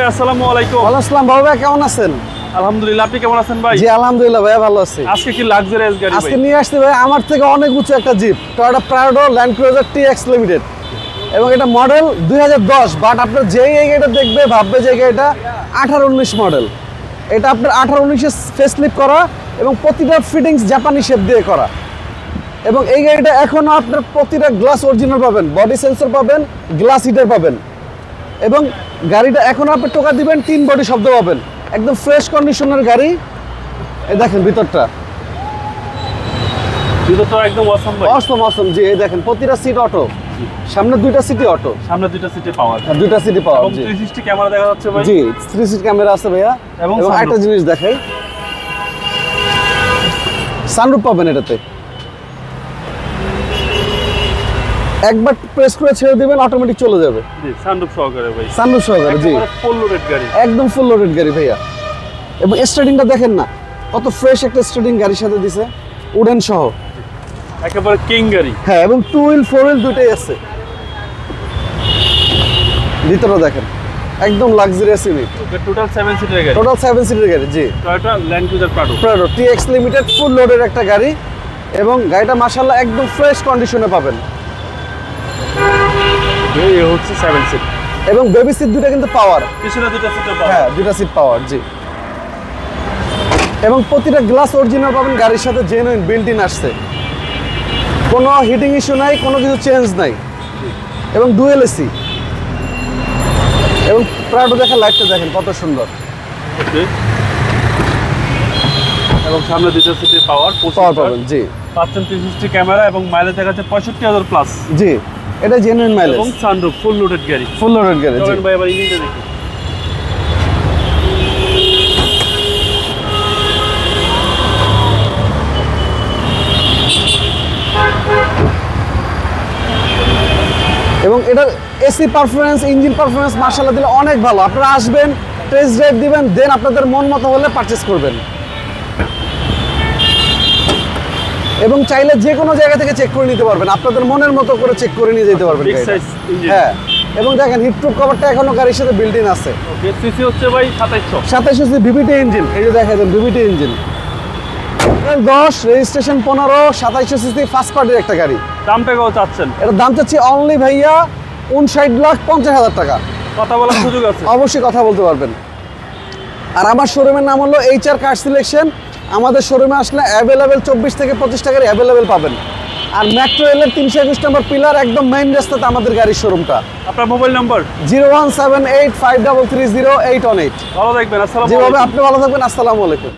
ভাই আসসালামু আলাইকুম। ওয়ালাইকুম আসসালাম ভাই, কেমন আছেন? আলহামদুলিল্লাহ, আপনি কেমন আছেন ভাই? জি আলহামদুলিল্লাহ ভাইয়া ভালো আছি। আজকে কি লাক্সারিয়াস গাড়ি আজকে ভাই? নিয়ে আসছি ভাই আমার থেকে অনেক উঁচু একটা jeep, Toyota Prado Land Cruiser TX limited, এবং এটা মডেল 2010। বাট আপনার যেই এই গাড়িটা দেখবে ভাববে যে এটা 18-19 মডেল। এটা আপনার 18-19 ফেসলিফট করা এবং প্রতিটা ফিটিংস জাপানি শেপ দিয়ে করা। এবং এই গাড়িটা এখনো আপনার প্রতিটা গ্লাস অরিজিনাল পাবেন, বডি সেন্সর পাবেন, গ্লাস হিটার পাবেন, এবং গাড়িটা এখনো আপনি টোকা দিবেন 3 বডি শব্দ পাবেন। একদম ফ্রেশ কন্ডিশনের গাড়ি। এই দেখেন ভিতরটা একদম অসম ভাই। অসম জি। এই দেখেন প্রতিটা সিট অটো, সামনে 2টা সিটি অটো, সামনে 2টা সিটে পাওয়ার, 2টা সিটি পাওয়ার এবং জি। 360 ক্যামেরা দেখা যাচ্ছে ভাই। জি 360 ক্যামেরা আছে ভাইয়া। এবং একটা জিনিস দেখাই, সানরুফ পাবেন এটাতে। একবার প্রেস করে ছেড়ে দিবেন অটোমেটিক চলে যাবে। জি সানরুফ সহকারে ভাই। সানরুফ সহকারে জি। ফুল লোডেড গাড়ি, একদম ফুল লোডেড গাড়ি ভাইয়া। এবং স্টার্টিংটা দেখেন না কত ফ্রেশ একটা স্টার্টিং গাড়ির সাথে দিছে, উডেন সহ একেবারে কিং গাড়ি। হ্যাঁ, এবং 2 হুইল 4 হুইল দুইটাই আছে। ভিতরে দেখেন একদম লাক্সারিয়াস ইউনিট। টোটাল 7 সিটের গাড়ি। টোটাল 7 সিটের গাড়ি জি। Toyota Land Cruiser Prado TX limited full লোডের একটা গাড়ি, এবং গাড়িটা মাশাআল্লাহ একদম ফ্রেশ কন্ডিশনে পাবেন। এই হচ্ছে 7 সিট, এবং বেবি সিট দুটো কিন্তু পাওয়ার, পিছনে 2টা সিটে পাওয়ার। হ্যাঁ 2টা সিট পাওয়ার জি। এবং প্রতিটা গ্লাস অরিজিনাল পাবেন, গাড়ির সাথে জেনুইন বিল্ট ইন আসছে, কোনো হিটিং ইস্যু নাই, কোনো কিছু চেঞ্জ নাই, এবং ডুয়েল এসি। এবং প্রাডো দেখেন, লাইটটা দেখেন কত সুন্দর। ওকে, এবং সামনে 2টা সিটে পাওয়ার পাবেন জি। পাচ্ছেন 360 ক্যামেরা, এবং মাইলেজ দেখাচ্ছে 65,000 প্লাস জি। এটা জেনুইন মাইলেজ এবং সানরুফ ফুল লোডেড গাড়ি। ফুল লোডেড গাড়ি জি। চলেন ভাই এবার ইঞ্জিনটা দেখি। এবং এটার এসি পারফরমেন্স, ইঞ্জিন পারফরমেন্স মাশাআল্লাহ দিলে অনেক ভালো। আপনারা আসবেন, টেস্ট ড্রাইভ দিবেন, দেন আপনাদের মন মতো হলে পারচেজ করবেন। এবং চাইলে যে কোনো জায়গা থেকে চেক করে নিতে পারবেন, আপনাদের মনের মতো করে চেক করে নিয়ে যেতে পারবেন। হ্যাঁ, এবং দেখেন হিটপ্রুফ কভারটা এখনো গাড়ির সাথে বিল্ট ইন আছে। ওকে, সিসি হচ্ছে ভাই 2700 সিসি ভিভিটি ইঞ্জিন। এই যে দেখা যায় VVT engine, 10 registration 15, 2700 CC first পার্টির একটা গাড়ি। দামটা কত চাচ্ছেন? এটার দাম চাচ্ছি অনলি ভাইয়া 59,50,000 টাকা। কথা বলার সুযোগ আছে? অবশ্যই কথা বলতে পারবেন। আর আমার শোরুমের নাম হলো HR কার সিলেকশন। আমাদের শোরুমে আসলে অ্যাভেলেবেল 24 থেকে 25 টাকার অ্যাভেলেবেল পাবেন। আর মেট্রো রেলের 321 নম্বর পিলার, একদম মেইন রাস্তাতে আমাদের গাড়ির শোরুমটা। আপনার মোবাইল নাম্বার 01785330818। ভালো থাকবেন। আসসালামু আলাইকুম। যেভাবে আপনি ভালো থাকবেন। আসসালামু আলাইকুম।